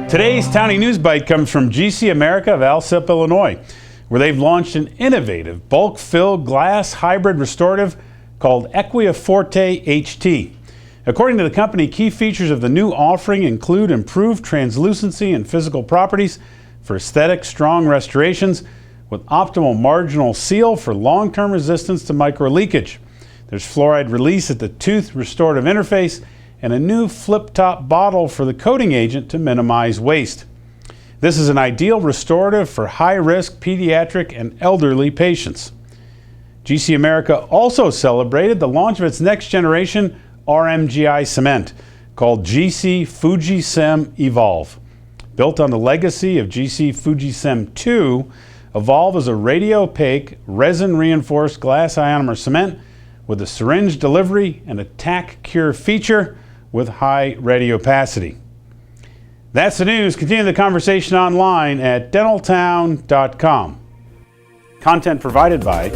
Today's Townie News Bite comes from GC America of Alsip, Illinois, where they've launched an innovative bulk-fill glass hybrid restorative called EQUIA Forte HT. According to the company, key features of the new offering include improved translucency and physical properties for aesthetic, strong restorations with optimal marginal seal for long-term resistance to microleakage. There's fluoride release at the tooth-restorative interface and a new flip-top bottle for the coating agent to minimize waste. This is an ideal restorative for high-risk pediatric and elderly patients. GC America also celebrated the launch of its next-generation RMGI cement called GC FujiCEM Evolve. Built on the legacy of GC FujiCEM 2, Evolve is a radiopaque, resin-reinforced glass ionomer cement with a syringe delivery and a tack-cure feature with high radiopacity. That's the news. Continue the conversation online at dentaltown.com. Content provided by